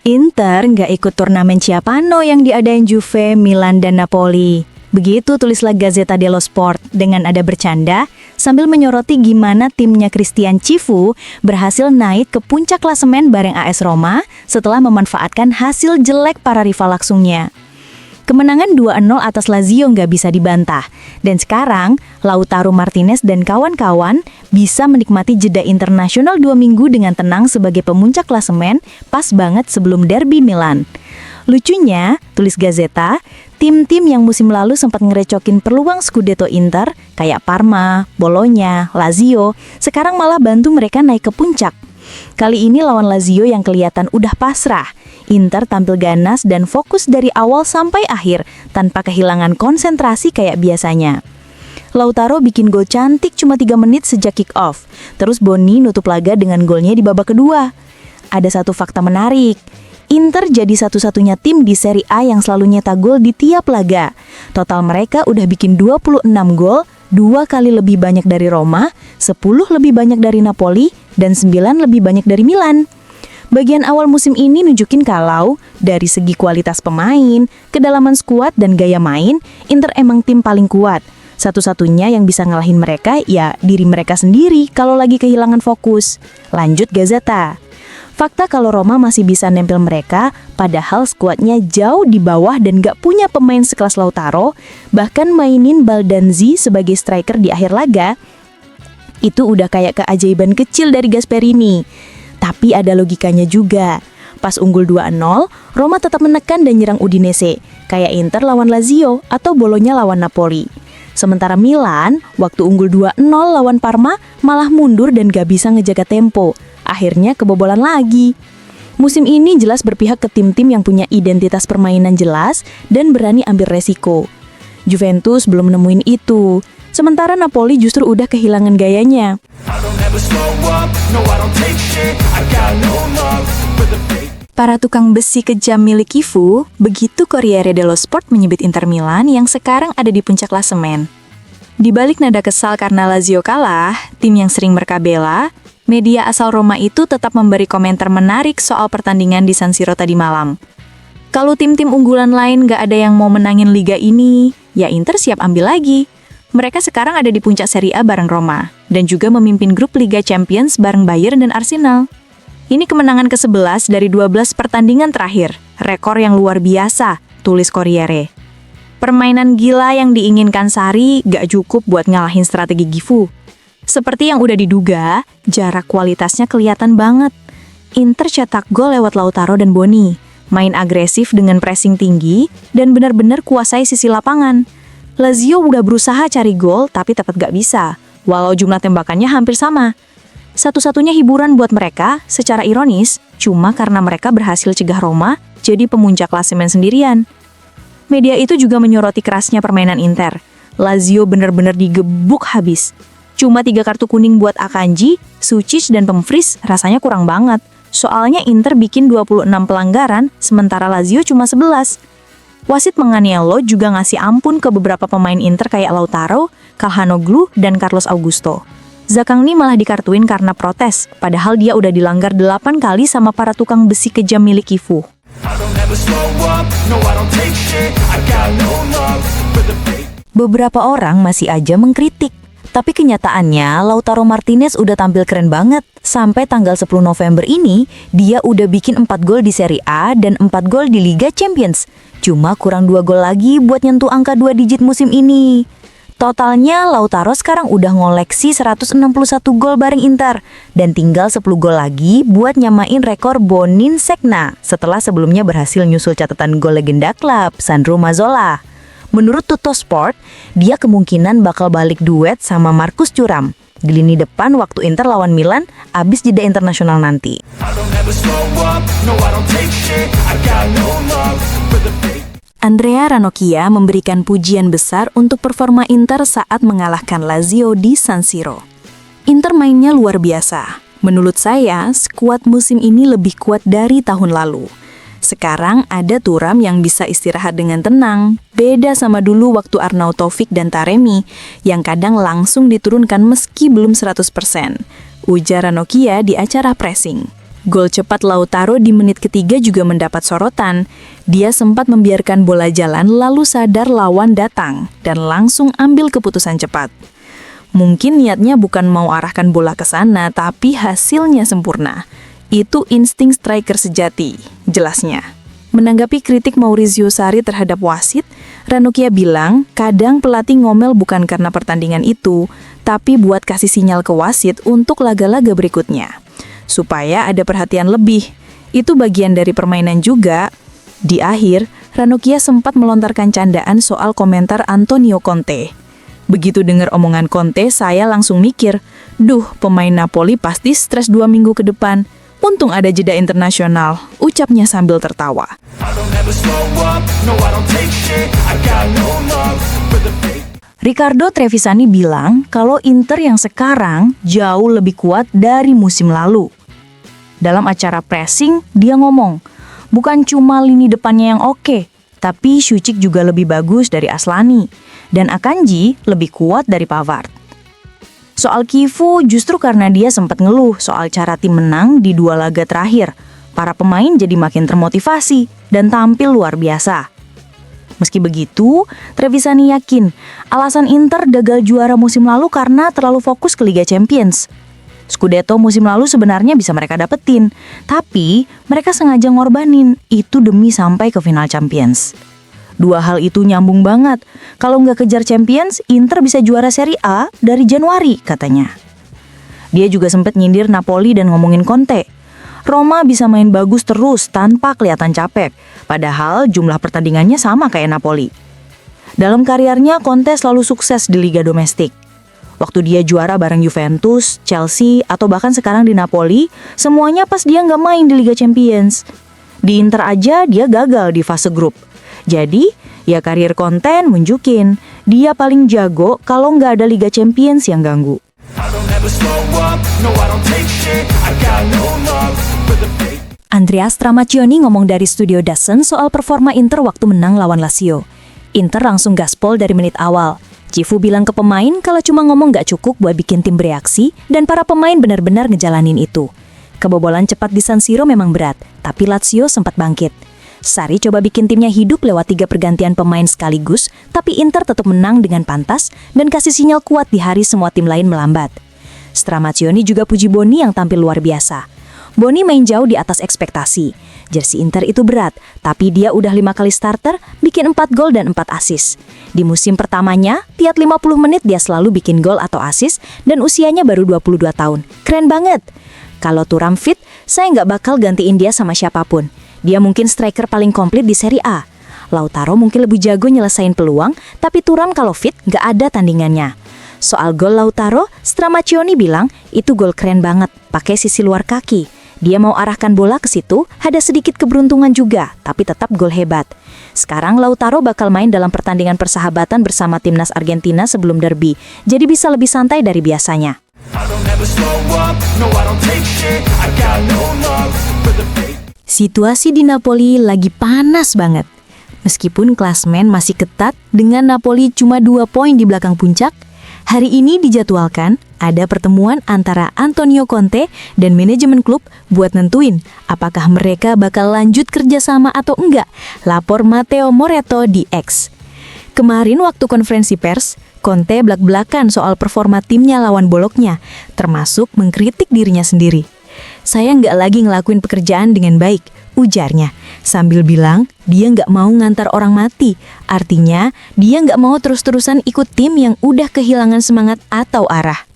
Inter nggak ikut turnamen Ciapano yang diadain Juve, Milan, dan Napoli. Begitu tulislah Gazzetta dello Sport dengan ada bercanda sambil menyoroti gimana timnya Christian Cifu berhasil naik ke puncak klasemen bareng AS Roma setelah memanfaatkan hasil jelek para rival langsungnya. Kemenangan 2-0 atas Lazio nggak bisa dibantah. Dan sekarang, Lautaro Martinez dan kawan-kawan bisa menikmati jeda internasional 2 minggu dengan tenang sebagai pemuncak klasemen pas banget sebelum derby Milan. Lucunya, tulis Gazzetta, tim-tim yang musim lalu sempat ngerecokin peluang Scudetto Inter, kayak Parma, Bologna, Lazio, sekarang malah bantu mereka naik ke puncak. Kali ini lawan Lazio yang kelihatan udah pasrah. Inter tampil ganas dan fokus dari awal sampai akhir, tanpa kehilangan konsentrasi kayak biasanya. Lautaro bikin gol cantik cuma 3 menit sejak kick off. Terus Boni nutup laga dengan golnya di babak kedua. Ada satu fakta menarik. Inter jadi satu-satunya tim di Serie A yang selalu nyetak gol di tiap laga. Total mereka udah bikin 26 gol, 2 kali lebih banyak dari Roma, 10 lebih banyak dari Napoli, dan 9 lebih banyak dari Milan. Bagian awal musim ini nunjukin kalau dari segi kualitas pemain, kedalaman skuad, dan gaya main, Inter emang tim paling kuat. Satu-satunya yang bisa ngalahin mereka ya diri mereka sendiri kalau lagi kehilangan fokus. Lanjut Gazzetta. Fakta kalau Roma masih bisa nempel mereka, padahal skuadnya jauh di bawah dan gak punya pemain sekelas Lautaro, bahkan mainin Baldanzi sebagai striker di akhir laga, itu udah kayak keajaiban kecil dari Gasperini. Tapi ada logikanya juga. Pas unggul 2-0, Roma tetap menekan dan nyerang Udinese, kayak Inter lawan Lazio atau Bologna lawan Napoli. Sementara Milan, waktu unggul 2-0 lawan Parma, malah mundur dan gak bisa ngejaga tempo. Akhirnya kebobolan lagi. Musim ini jelas berpihak ke tim-tim yang punya identitas permainan jelas dan berani ambil resiko. Juventus belum nemuin itu. Sementara Napoli justru udah kehilangan gayanya. Para tukang besi kejam milik Cifu, begitu Corriere dello Sport menyebut Inter Milan yang sekarang ada di puncak klasemen. Di balik nada kesal karena Lazio kalah, tim yang sering mereka bela, media asal Roma itu tetap memberi komentar menarik soal pertandingan di San Siro tadi malam. Kalau tim-tim unggulan lain gak ada yang mau menangin liga ini, ya Inter siap ambil lagi. Mereka sekarang ada di puncak Serie A bareng Roma, dan juga memimpin grup Liga Champions bareng Bayern dan Arsenal. Ini kemenangan ke-11 dari 12 pertandingan terakhir, rekor yang luar biasa, tulis Corriere. Permainan gila yang diinginkan Sarri gak cukup buat ngalahin strategi Cifu. Seperti yang udah diduga, jarak kualitasnya kelihatan banget. Inter cetak gol lewat Lautaro dan Boni, main agresif dengan pressing tinggi, dan benar-benar kuasai sisi lapangan. Lazio udah berusaha cari gol tapi tetap gak bisa, walau jumlah tembakannya hampir sama. Satu-satunya hiburan buat mereka, secara ironis, cuma karena mereka berhasil cegah Roma jadi pemuncak klasemen sendirian. Media itu juga menyoroti kerasnya permainan Inter. Lazio benar-benar digebuk habis. Cuma 3 kartu kuning buat Akanji, Sucic, dan Dumfries rasanya kurang banget. Soalnya Inter bikin 26 pelanggaran, sementara Lazio cuma 11. Wasit Menganiello juga ngasih ampun ke beberapa pemain Inter kayak Lautaro, Calhanoglu, dan Carlos Augusto. Zaccagni malah dikartuin karena protes, padahal dia udah dilanggar 8 kali sama para tukang besi kejam milik Cifu. Beberapa orang masih aja mengkritik, tapi kenyataannya Lautaro Martinez udah tampil keren banget. Sampai tanggal 10 November ini, dia udah bikin 4 gol di Serie A dan 4 gol di Liga Champions. Cuma kurang 2 gol lagi buat nyentuh angka 2 digit musim ini. Totalnya Lautaro sekarang udah ngoleksi 161 gol bareng Inter. Dan tinggal 10 gol lagi buat nyamain rekor Bonin Segna setelah sebelumnya berhasil nyusul catatan gol legenda klub, Sandro Mazzola. Menurut Tuttosport, dia kemungkinan bakal balik duet sama Marcus Thuram di lini depan waktu Inter lawan Milan abis jeda internasional nanti. Andrea Ranocchia memberikan pujian besar untuk performa Inter saat mengalahkan Lazio di San Siro. Inter mainnya luar biasa. Menurut saya, skuad musim ini lebih kuat dari tahun lalu. Sekarang ada Thuram yang bisa istirahat dengan tenang, beda sama dulu waktu Arnautovic dan Taremi, yang kadang langsung diturunkan meski belum 100%. ujar Ranocchia di acara pressing. Gol cepat Lautaro di menit ketiga juga mendapat sorotan. Dia sempat membiarkan bola jalan lalu sadar lawan datang dan langsung ambil keputusan cepat. Mungkin niatnya bukan mau arahkan bola ke sana, tapi hasilnya sempurna. Itu insting striker sejati, jelasnya. Menanggapi kritik Maurizio Sarri terhadap wasit, Ranocchia bilang kadang pelatih ngomel bukan karena pertandingan itu, tapi buat kasih sinyal ke wasit untuk laga-laga berikutnya. Supaya ada perhatian lebih. Itu bagian dari permainan juga. Di akhir, Ranocchia sempat melontarkan candaan soal komentar Antonio Conte. Begitu dengar omongan Conte, saya langsung mikir, duh, pemain Napoli pasti stres 2 minggu ke depan. Untung ada jeda internasional, ucapnya sambil tertawa. Riccardo Trevisani bilang kalau Inter yang sekarang jauh lebih kuat dari musim lalu. Dalam acara pressing, dia ngomong, bukan cuma lini depannya yang oke, tapi Šućić juga lebih bagus dari Aslani, dan Akanji lebih kuat dari Pavard. Soal Cifu, justru karena dia sempat ngeluh soal cara tim menang di 2 laga terakhir, para pemain jadi makin termotivasi dan tampil luar biasa. Meski begitu, Trevisani yakin alasan Inter gagal juara musim lalu karena terlalu fokus ke Liga Champions. Scudetto musim lalu sebenarnya bisa mereka dapetin, tapi mereka sengaja ngorbanin itu demi sampai ke final Champions. 2 hal itu nyambung banget. Kalau nggak kejar Champions, Inter bisa juara Serie A dari Januari, katanya. Dia juga sempat nyindir Napoli dan ngomongin Conte. Roma bisa main bagus terus tanpa kelihatan capek, padahal jumlah pertandingannya sama kayak Napoli. Dalam karirnya, Conte selalu sukses di liga domestik. Waktu dia juara bareng Juventus, Chelsea, atau bahkan sekarang di Napoli, semuanya pas dia nggak main di Liga Champions. Di Inter aja dia gagal di fase grup. Jadi, ya karir Conte nunjukin, dia paling jago kalau nggak ada Liga Champions yang ganggu. Andrea Stramaccioni ngomong dari studio DAZN soal performa Inter waktu menang lawan Lazio. Inter langsung gaspol dari menit awal. Cifu bilang ke pemain kalau cuma ngomong gak cukup buat bikin tim bereaksi dan para pemain benar-benar ngejalanin itu. Kebobolan cepat di San Siro memang berat, tapi Lazio sempat bangkit. Sarri coba bikin timnya hidup lewat 3 pergantian pemain sekaligus, tapi Inter tetap menang dengan pantas dan kasih sinyal kuat di hari semua tim lain melambat. Stramaccioni juga puji Boni yang tampil luar biasa. Boni main jauh di atas ekspektasi. Jersey Inter itu berat, tapi dia udah 5 kali starter, bikin 4 gol dan 4 assist. Di musim pertamanya, tiap 50 menit dia selalu bikin gol atau assist, dan usianya baru 22 tahun. Keren banget! Kalau Thuram fit, saya nggak bakal gantiin dia sama siapapun. Dia mungkin striker paling komplit di Serie A. Lautaro mungkin lebih jago nyelesain peluang, tapi Thuram kalau fit nggak ada tandingannya. Soal gol Lautaro, Stramaccioni bilang, itu gol keren banget, pakai sisi luar kaki. Dia mau arahkan bola ke situ, ada sedikit keberuntungan juga, tapi tetap gol hebat. Sekarang Lautaro bakal main dalam pertandingan persahabatan bersama timnas Argentina sebelum derby, jadi bisa lebih santai dari biasanya. Situasi di Napoli lagi panas banget. Meskipun klasemen masih ketat dengan Napoli cuma 2 poin di belakang puncak, hari ini dijadwalkan ada pertemuan antara Antonio Conte dan manajemen klub buat nentuin apakah mereka bakal lanjut kerjasama atau enggak, lapor Matteo Moretto di X. Kemarin waktu konferensi pers, Conte blak-blakan soal performa timnya lawan Bologna, termasuk mengkritik dirinya sendiri. Saya nggak lagi ngelakuin pekerjaan dengan baik, ujarnya, sambil bilang dia nggak mau ngantar orang mati. Artinya, dia nggak mau terus-terusan ikut tim yang udah kehilangan semangat atau arah.